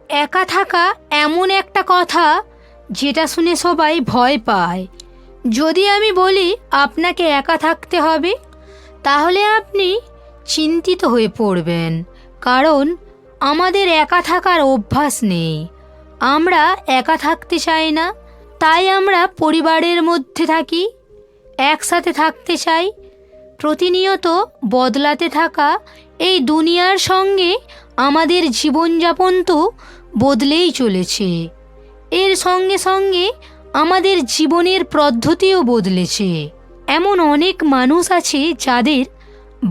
একা থাকা এমন একটা কথা যেটা শুনে সবাই ভয় পায়। যদি আমি বলি আপনাকে একা থাকতে হবে, তাহলে আপনি চিন্তিত হয়ে পড়বেন, কারণ আমাদের একা থাকার অভ্যাস নেই। আমরা একা থাকতে চাই না, তাই আমরা পরিবারের মধ্যে থাকি, একসাথে থাকতে চাই। প্রতিনিয়ত বদলাতে থাকা এই দুনিয়ার সঙ্গে আমাদের জীবনযাপন তো বদলেই চলেছে। এর সঙ্গে সঙ্গে আমাদের জীবনের পদ্ধতিও বদলেছে। এমন অনেক মানুষ আছে যাদের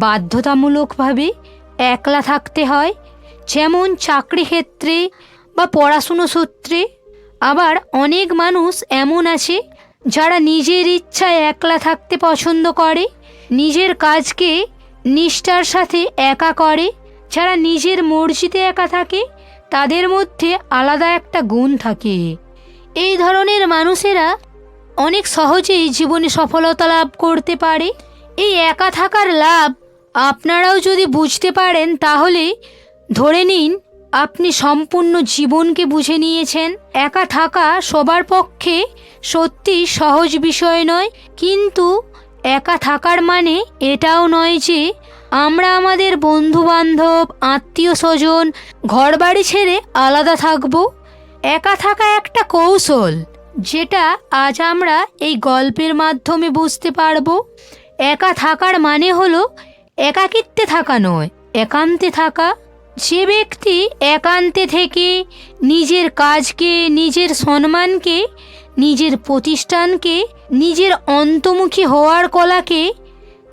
বাধ্যতামূলকভাবে একলা থাকতে হয়, যেমন চাকরি ক্ষেত্রে বা পড়াশুনো সূত্রে। আবার অনেক মানুষ এমন আছে যারা নিজের ইচ্ছায় একলা থাকতে পছন্দ করে, নিজের কাজকে নিষ্ঠার সাথে একা করে। যারা নিজের মর্জিতে একা থাকে তাদের মধ্যে আলাদা একটা গুণ থাকে। এই ধরনের মানুষেরা অনেক সহজেই জীবনে সফলতা লাভ করতে পারে। এই একা থাকার লাভ আপনারাও যদি বুঝতে পারেন, তাহলে ধরে নিন আপনি সম্পূর্ণ জীবনকে বুঝে নিয়েছেন। একা থাকা সবার পক্ষে সত্যি সহজ বিষয় নয়, কিন্তু একা থাকার মানে এটাও নয় যে আমরা আমাদের বন্ধু বান্ধব, আত্মীয় স্বজন, ঘরবাড়ি ছেড়ে আলাদা থাকব। একা থাকা একটা কৌশল, যেটা আজ আমরা এই গল্পের মাধ্যমে বুঝতে পারব। একা থাকার মানে হলো একাকিত্বে থাকা নয়, একান্তে থাকা। যে ব্যক্তি একান্তে থেকে নিজের কাজকে, নিজের সম্মানকে, নিজের প্রতিষ্ঠানকে, নিজের অন্তর্মুখী হওয়ার কলাকে,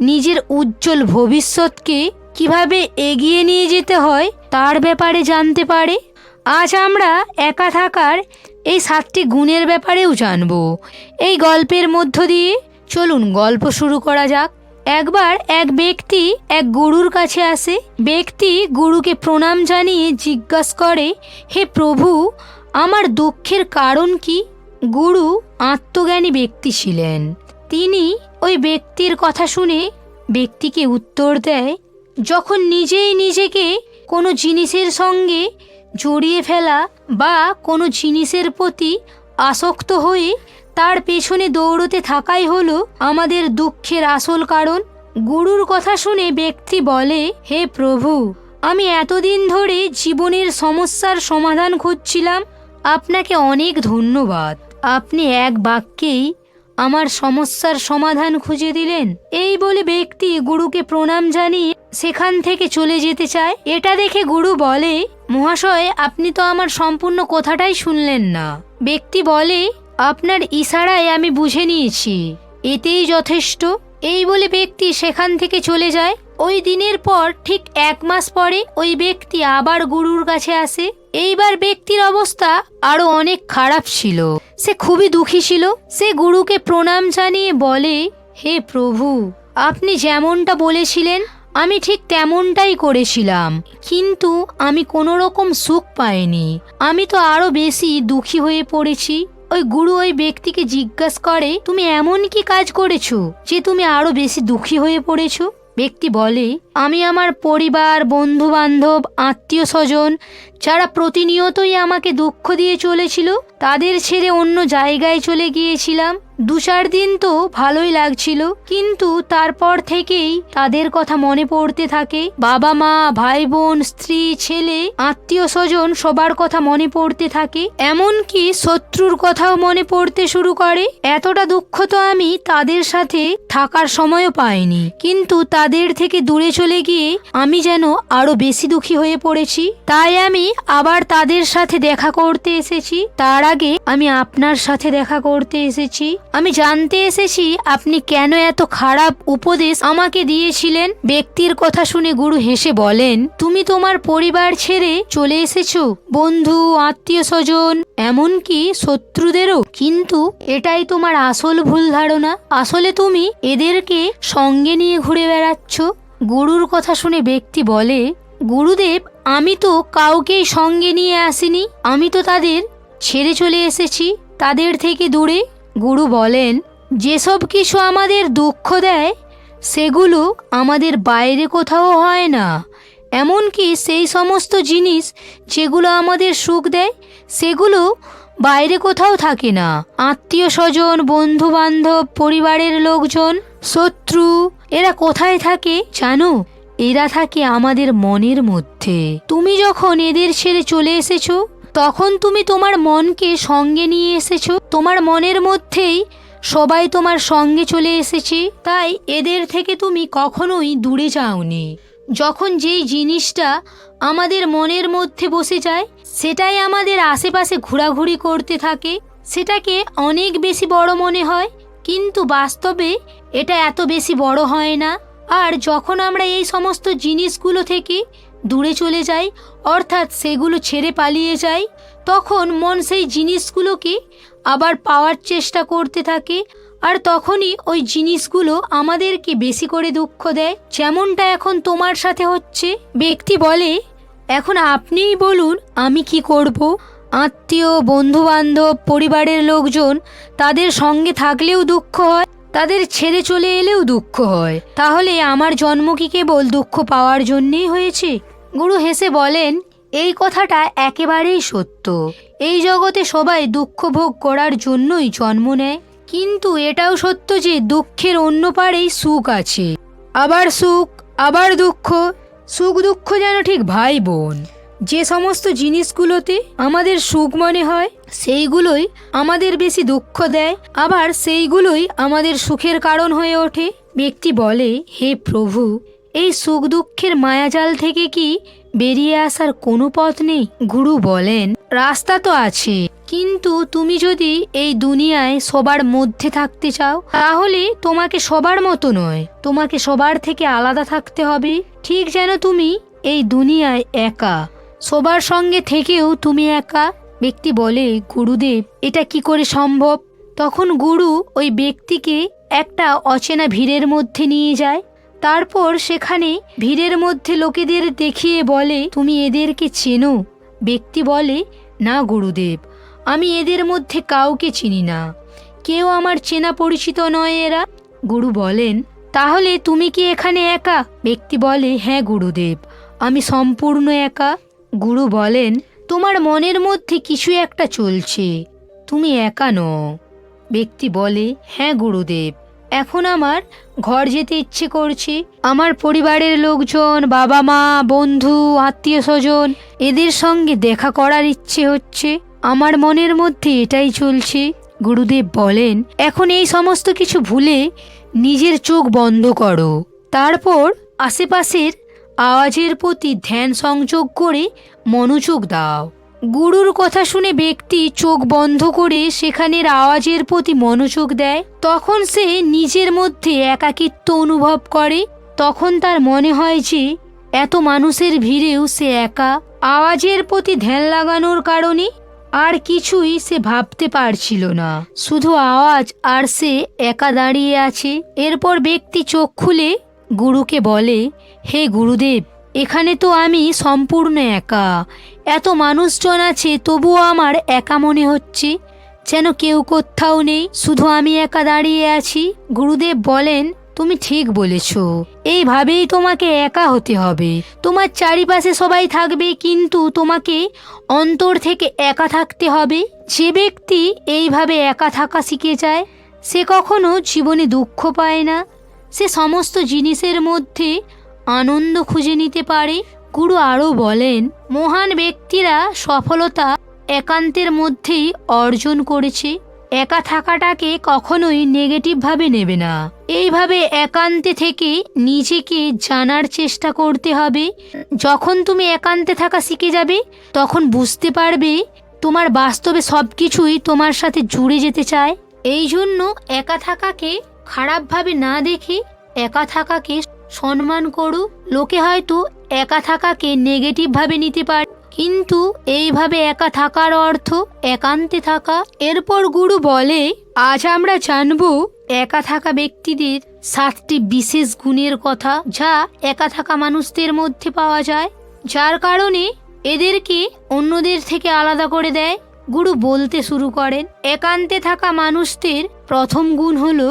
নিজের উজ্জ্বল ভবিষ্যৎকে কিভাবে এগিয়ে নিয়ে যেতে হয় তার ব্যাপারে জানতে পারে। আজ আমরা একা থাকার এই 7টি গুণের ব্যাপারেও জানব এই গল্পের মধ্য দিয়ে। চলুন গল্প শুরু করা যাক। একবার এক ব্যক্তি এক গুরুর কাছে আসে। ব্যক্তি গুরুকে প্রণাম জানিয়ে জিজ্ঞাসা করে, হে প্রভু, আমার দুঃখের কারণ কি? গুরু আত্মজ্ঞানী ব্যক্তি ছিলেন। তিনি ওই ব্যক্তির কথা শুনে ব্যক্তিকে উত্তর দেয়, যখন নিজেই নিজেকে কোনো জিনিসের সঙ্গে জড়িয়ে ফেলা বা কোনো জিনিসের প্রতি আসক্ত হয়ে তার পেছনে দৌড়তে থাকাই হলো আমাদের দুঃখের আসল কারণ। গুরুর কথা শুনে ব্যক্তি বলে, হে প্রভু, আমি এতদিন ধরে জীবনের সমস্যার সমাধান খুঁজছিলাম। আপনাকে অনেক ধন্যবাদ, আপনি এক বাক্যেই আমার সমস্যার সমাধান খুঁজে দিলেন। এই বলে ব্যক্তি গুরুকে প্রণাম জানিয়ে সেখান থেকে চলে যেতে চায়। এটা দেখে গুরু বলে, মহাশয়, আপনি তো আমার সম্পূর্ণ কথাটাই শুনলেন না। ব্যক্তি বলে, আপনার ইশারায় আমি বুঝে নিয়েছি, এতেই যথেষ্ট। এই বলে ব্যক্তি সেখান থেকে চলে যায়। ওই দিনের পর ঠিক 1 মাস পরে ওই ব্যক্তি আবার গুরুর কাছে আসে। এইবার ব্যক্তির অবস্থা আরো অনেক খারাপ ছিল। সে খুবই দুঃখী ছিল। সে গুরুকে প্রণাম জানিয়ে বলে, হে প্রভু, আপনি যেমনটা বলেছিলেন আমি ঠিক তেমনটাই করেছিলাম, কিন্তু আমি কোনো রকম সুখ পাইনি। আমি তো আরো বেশি দুঃখী হয়ে পড়েছি। ওই গুরু ওই ব্যক্তিকে জিজ্ঞাসা করে, তুমি এমন কি কাজ করেছো যে তুমি আরো বেশি দুঃখী হয়ে পড়েছো? ব্যক্তি বলে, আমি আমার পরিবার, বন্ধু বান্ধব, আত্মীয় স্বজন যারা প্রতিনিয়তই আমাকে দুঃখ দিয়ে চলেছিল তাদের ছেড়ে অন্য জায়গায় চলে গিয়েছিলাম। 2-4 দিন তো ভালোই লাগছিল, কিন্তু তারপর থেকেই তাদের কথা মনে পড়তে থাকে। বাবা মা, ভাই বোন, স্ত্রী, ছেলে, আত্মীয় স্বজন সবার কথা মনে পড়তে থাকে। এমনকি শত্রুর কথাও মনে পড়তে শুরু করে। এতটা দুঃখ তো আমি তাদের সাথে থাকার সময়ও পাইনি, কিন্তু তাদের থেকে দূরে চলে গিয়ে আমি যেন আরো বেশি দুঃখী হয়ে পড়েছি। তাই আমি আবার তাদের সাথে দেখা করতে এসেছি। তার আগে আমি আপনার সাথে দেখা করতে এসেছি। আমি জানতে এসেছি আপনি কেন এত খারাপ উপদেশ আমাকে দিয়েছিলেন। ব্যক্তির কথা শুনে গুরু হেসে বলেন, তুমি তোমার পরিবার ছেড়ে চলে এসেছো, বন্ধু, আত্মীয় স্বজন, এমনকি শত্রুদেরও। কিন্তু এটাই তোমার আসল ভুল ধারণা। আসলে তুমি এদেরকে সঙ্গে নিয়ে ঘুরে বেড়াচ্ছ। গুরুর কথা শুনে ব্যক্তি বলে, গুরুদেব, আমি তো কাউকেই সঙ্গে নিয়ে আসিনি, আমি তো তাদের ছেড়ে চলে এসেছি, তাদের থেকে দূরে। গুরু বলেন, যেসব কিছু আমাদের দুঃখ দেয় সেগুলো আমাদের বাইরে কোথাও হয় না, এমনকি সেই সমস্ত জিনিস যেগুলো আমাদের সুখ দেয় সেগুলো বাইরে কোথাও থাকে না। আত্মীয় স্বজন, বন্ধু বান্ধব, পরিবারের লোকজন, শত্রু, এরা কোথায় থাকে জানো? এরা থাকে আমাদের মনের মধ্যে। তুমি যখন এদের ছেড়ে চলে এসেছো তখন তুমি তোমার মনকে সঙ্গে নিয়ে এসেছো। তোমার মনের মধ্যেই সবাই তোমার সঙ্গে চলে এসেছে, তাই এদের থেকে তুমি কখনোই দূরে যাওনি। যখন যেই জিনিসটা আমাদের মনের মধ্যে বসে যায় সেটাই আমাদের আশেপাশে ঘোরাঘুরি করতে থাকে, সেটাকে অনেক বেশি বড় মনে হয়, কিন্তু বাস্তবে এটা এত বেশি বড় হয় না। আর যখন আমরা এই সমস্ত জিনিসগুলো থেকে দূরে চলে যাই, অর্থাৎ সেগুলো ছেড়ে পালিয়ে যাই, তখন মন সেই জিনিসগুলোকে আবার পাওয়ার চেষ্টা করতে থাকে। আর তখনই ওই জিনিসগুলো আমাদেরকে বেশি করে দুঃখ দেয়, যেমনটা এখন তোমার সাথে হচ্ছে। ব্যক্তি বলে, এখন আপনিই বলুন আমি কি করব? আত্মীয়, বন্ধু বান্ধব, পরিবারের লোকজন, তাদের সঙ্গে থাকলেও দুঃখ হয়, তাদের ছেড়ে চলে এলেও দুঃখ হয়। তাহলে আমার জন্ম কি কেবল দুঃখ পাওয়ার জন্যেই হয়েছে? গুরু হেসে বলেন, এই কথাটা একেবারেই সত্য। এই জগতে সবাই দুঃখ ভোগ করার জন্যই জন্ম নেয়, কিন্তু এটাও সত্য যে দুঃখের অন্য পারেই সুখ আছে। আবার সুখ, আবার দুঃখ, সুখ দুঃখ যেন ঠিক ভাই বোন। যে সমস্ত জিনিসগুলোতে আমাদের সুখ মনে হয় সেইগুলোই আমাদের বেশি দুঃখ দেয়, আবার সেইগুলোই আমাদের সুখের কারণ হয়ে ওঠে। ব্যক্তি বলে, হে প্রভু, এই সুখ দুঃখের মায়াজাল থেকে কি বেরিয়ে আসার কোনো পথ নেই? গুরু বলেন, রাস্তা তো আছে, কিন্তু তুমি যদি এই দুনিয়ায় সবার মধ্যে থাকতে চাও তাহলে তোমাকে সবার মতো নয়, তোমাকে সবার থেকে আলাদা থাকতে হবে। ঠিক যেন তুমি এই দুনিয়ায় একা, সবার সঙ্গে থেকেও তুমি একা। ব্যক্তি বলে, গুরুদেব, এটা কি করে সম্ভব? তখন গুরু ওই ব্যক্তিকে একটা অচেনা ভিড়ের মধ্যে নিয়ে যায়। তারপর সেখানে ভিড়ের মধ্যে লোকেদের দেখিয়ে বলে, তুমি এদেরকে চেনো? ব্যক্তি বলে, না গুরুদেব, আমি এদের মধ্যে কাউকে চিনি না, কেউ আমার চেনা পরিচিত নয় এরা। গুরু বলেন, তাহলে তুমি কি এখানে একা? ব্যক্তি বলে, হ্যাঁ গুরুদেব, আমি সম্পূর্ণ একা। গুরু বলেন, তোমার মনের মধ্যে কিছু একটা চলছে, তুমি একা নও। ব্যক্তি বলে, হ্যাঁ গুরুদেব, এখন আমার ঘর যেতে ইচ্ছে করছে। আমার পরিবারের লোকজন, বাবা মা, বন্ধু, আত্মীয় স্বজন, এদের সঙ্গে দেখা করার ইচ্ছে হচ্ছে। আমার মনের মধ্যে এটাই চলছে। গুরুদেব বলেন, এখন এই সমস্ত কিছু ভুলে নিজের চোখ বন্ধ করো, তারপর আশেপাশের আওয়াজের প্রতি ধ্যান সংযোগ করে মনোযোগ দাও। গুরুর কথা শুনে ব্যক্তি চোখ বন্ধ করে সেখানের আওয়াজের প্রতি মনোযোগ দেয়। তখন সে নিজের মধ্যে একাকিত্ব অনুভব করে। তখন তার মনে হয় যে এত মানুষের ভিড়েও সে একা। আওয়াজের প্রতি ধ্যান লাগানোর কারণে আর কিছুই সে ভাবতে পারছিল না, শুধু আওয়াজ, আর সে একা দাঁড়িয়ে আছে। এরপর ব্যক্তি চোখ খুলে গুরুকে বলে, হে গুরুদেব, এখানে তো আমি সম্পূর্ণ একা, এত মানুষজন আছে তবুও আমার একা মনে হচ্ছে, যেন কেউ কোথাও নেই, শুধু আমি একা দাঁড়িয়ে আছি। গুরুদেব বলেন, তুমি ঠিক বলেছ, এইভাবেই তোমাকে একা হতে হবে। তোমার চারিপাশে সবাই থাকবে, কিন্তু তোমাকে অন্তর থেকে একা থাকতে হবে। যে ব্যক্তি এইভাবে একা থাকা শিখে যায় সে কখনো জীবনে দুঃখ পায় না, সে সমস্ত জিনিসের মধ্যে আনন্দ খুঁজে নিতে পারে। গুরু আরও বলেন, মহান ব্যক্তিরা সফলতা একান্তের মধ্যেই অর্জন করেছে। একা থাকাটাকে কখনোই নেগেটিভভাবে নেবে না। এইভাবে একান্তে থেকে নিজেকে জানার চেষ্টা করতে হবে। যখন তুমি একান্তে থাকা শিখে যাবে তখন বুঝতে পারবে তোমার বাস্তবে সব কিছুই তোমার সাথে জুড়ে যেতে চায়। এই জন্য একা থাকাকে খারাপভাবে না দেখে একা থাকাকে সম্মান করুক। লোকে হয়তো একা থাকাকে নেগেটিভভাবে নিতে পারে, কিন্তু এইভাবে একা থাকার অর্থ একান্তে থাকা। এরপর গুরু বলে, আজ আমরা জানব একা থাকা ব্যক্তিদের 7টি বিশেষ গুণের কথা, যা একা থাকা মানুষদের মধ্যে পাওয়া যায়, যার কারণে এদেরকে অন্যদের থেকে আলাদা করে দেয়। গুরু বলতে শুরু করেন, একান্তে থাকা মানুষদের প্রথম গুণ হলো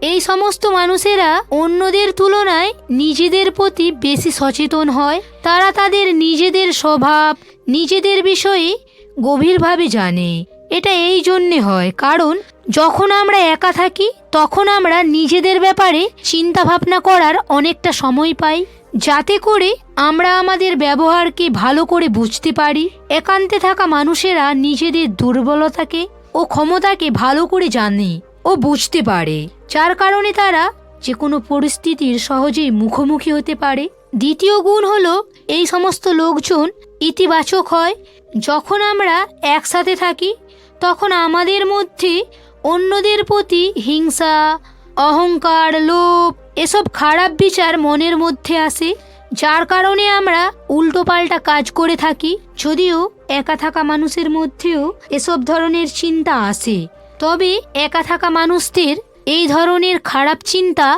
এই সমস্ত মানুষেরা অন্যদের তুলনায় নিজেদের প্রতি বেশি সচেতন হয়। তারা তাদের নিজেদের স্বভাব, নিজেদের বিষয়ে গভীরভাবে জানে। এটা এই জন্যে হয় কারণ যখন আমরা একা থাকি তখন আমরা নিজেদের ব্যাপারে চিন্তা ভাবনা করার অনেকটা সময় পাই, যাতে করে আমরা আমাদের ব্যবহারকে ভালো করে বুঝতে পারি। একান্তে থাকা মানুষেরা নিজেদের দুর্বলতাকে ও ক্ষমতাকে ভালো করে জানে ও বুঝতে পারে, যার কারণে তারা যে কোনো পরিস্থিতির সহজেই মুখোমুখি হতে পারে। দ্বিতীয় গুণ হলো এই সমস্ত লোকজন ইতিবাচক হয়। যখন আমরা একসাথে থাকি তখন আমাদের মধ্যে অন্যদের প্রতি হিংসা, অহংকার, লোভ এসব খারাপ বিচার মনের মধ্যে আসে, যার কারণে আমরা উল্টোপাল্টা কাজ করে থাকি। যদিও একা থাকা মানুষের মধ্যেও এসব ধরনের চিন্তা আসে, তবে একা থাকা মানুষদের এই ধরনের খারাপ চিন্তা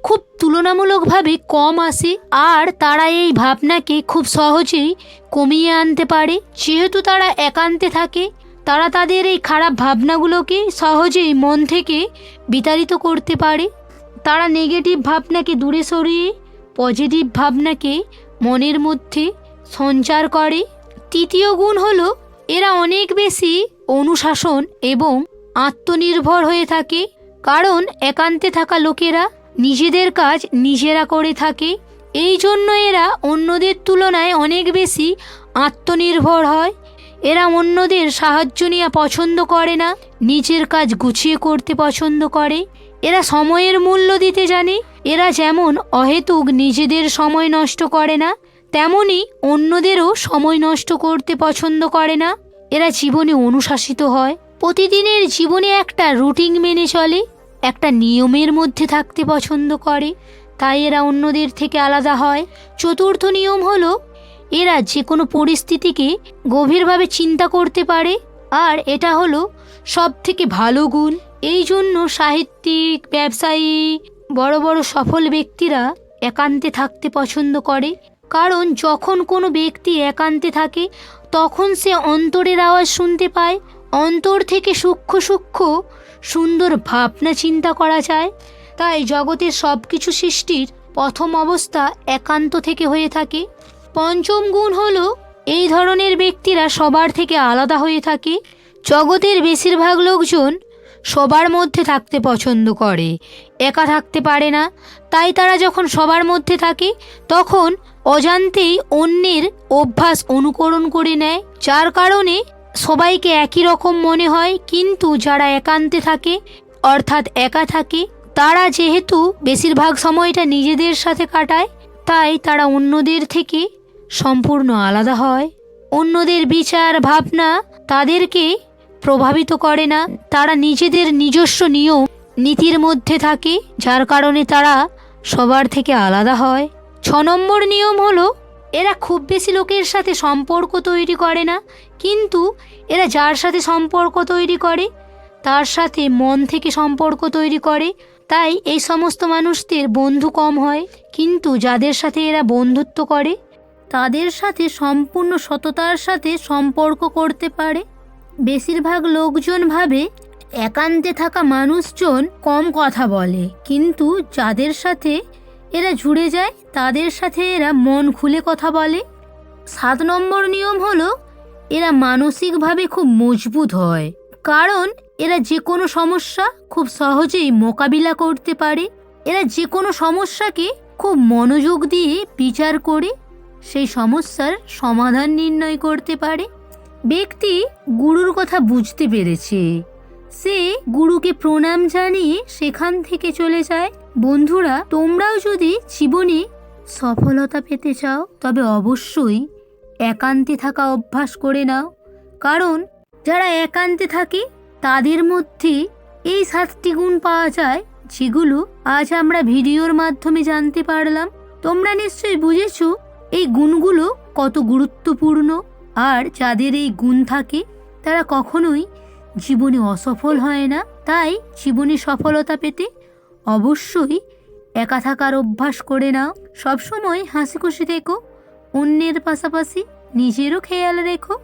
খুব তুলনামূলকভাবে কম আসে, আর তারা এই ভাবনাকে খুব সহজেই কমিয়ে আনতে পারে। যেহেতু তারা একান্তে থাকে, তারা তাদের এই খারাপ ভাবনাগুলোকে সহজেই মন থেকে বিতাড়িত করতে পারে। তারা নেগেটিভ ভাবনাকে দূরে সরিয়ে পজিটিভ ভাবনাকে মনের মধ্যে সঞ্চার করে। তৃতীয় গুণ হলো এরা অনেক বেশি অনুশাসন এবং আত্মনির্ভর হয়ে থাকে, কারণ একান্তে থাকা লোকেরা নিজেদের কাজ নিজেরা করে থাকে। এই জন্য এরা অন্যদের তুলনায় অনেক বেশি আত্মনির্ভর হয়। এরা অন্যদের সাহায্য নেওয়া পছন্দ করে না, নিজের কাজ গুছিয়ে করতে পছন্দ করে। এরা সময়ের মূল্য দিতে জানে। এরা যেমন অহেতুক নিজেদের সময় নষ্ট করে না, তেমনি অন্যদেরও সময় নষ্ট করতে পছন্দ করে না। এরা জীবনে অনুশাসিত হয়, প্রতিদিনের জীবনে একটা রুটিন মেনে চলে, একটা নিয়মের মধ্যে থাকতে পছন্দ করে, তাই এরা অন্যদের থেকে আলাদা হয়। চতুর্থ নিয়ম হলো এরা যে কোনো পরিস্থিতিকে গভীরভাবে চিন্তা করতে পারে, আর এটা হলো সব থেকে ভালো গুণ। এই জন্য সাহিত্যিক, ব্যবসায়ী, বড় বড় সফল ব্যক্তিরা একান্তে থাকতে পছন্দ করে, কারণ যখন কোনো ব্যক্তি একান্তে থাকে তখন সে অন্তরের আওয়াজ শুনতে পায়। অন্তর থেকে সূক্ষ্ম সূক্ষ্ম সুন্দর ভাবনা চিন্তা করা যায়। তাই জগতের সব কিছু সৃষ্টির প্রথম অবস্থা একান্ত থেকে হয়ে থাকে। পঞ্চম গুণ হলো এই ধরনের ব্যক্তিরা সবার থেকে আলাদা হয়ে থাকে। জগতের বেশিরভাগ লোকজন সবার মধ্যে থাকতে পছন্দ করে, একা থাকতে পারে না। তাই তারা যখন সবার মধ্যে থাকে তখন অজান্তেই অন্যের অভ্যাস অনুকরণ করে নেয়, যার কারণে সবাইকে একই রকম মনে হয়। কিন্তু যারা একান্তে থাকে অর্থাৎ একা থাকে, তারা যেহেতু বেশিরভাগ সময়টা নিজেদের সাথে কাটায়, তাই তারা অন্যদের থেকে সম্পূর্ণ আলাদা হয়। অন্যদের বিচার ভাবনা তাদেরকে প্রভাবিত করে না। তারা নিজেদের নিজস্ব নিয়ম নীতির মধ্যে থাকে, যার কারণে তারা সবার থেকে আলাদা হয়। 6 নম্বর নিয়ম হলো এরা খুব বেশি লোকের সাথে সম্পর্ক তৈরি করে না, কিন্তু এরা যার সাথে সম্পর্ক তৈরি করে তার সাথে মন থেকে সম্পর্ক তৈরি করে। তাই এই সমস্ত মানুষদের বন্ধু কম হয়, কিন্তু যাদের সাথে এরা বন্ধুত্ব করে তাদের সাথে সম্পূর্ণ সততার সাথে সম্পর্ক করতে পারে। বেশিরভাগ লোকজন ভাবে একান্তে থাকা মানুষজন কম কথা বলে, কিন্তু যাদের সাথে এরা জুড়ে যায় তাদের সাথে এরা মন খুলে কথা বলে। 7 নম্বর নিয়ম হলো এরা মানসিকভাবে খুব মজবুত হয়, কারণ এরা যে কোনো সমস্যা খুব সহজেই মোকাবিলা করতে পারে। এরা যে কোনো সমস্যাকে খুব মনোযোগ দিয়ে বিচার করে সেই সমস্যার সমাধান নির্ণয় করতে পারে। ব্যক্তি গুরুর কথা বুঝতে পেরেছে, সে গুরুকে প্রণাম জানিয়ে সেখান থেকে চলে যায়। বন্ধুরা, তোমরাও যদি জীবনে সফলতা পেতে চাও তবে অবশ্যই একান্তে থাকা অভ্যাস করে নাও, কারণ যারা একান্তে থাকে তাদের মধ্যে এই 7টি গুণ পাওয়া যায়, যেগুলো আজ আমরা ভিডিওর মাধ্যমে জানতে পারলাম। তোমরা নিশ্চয়ই বুঝেছো এই গুণগুলো কত গুরুত্বপূর্ণ, আর যাদের এই গুণ থাকে তারা কখনোই জীবনে অসফল হয় না। তাই জীবনে সফলতা পেতে অবশ্যই একা থাকার অভ্যাস করে নাও। সবসময় হাসি খুশি থেকো, অন্যের পাশাপাশি নিজেরও খেয়াল রেখো।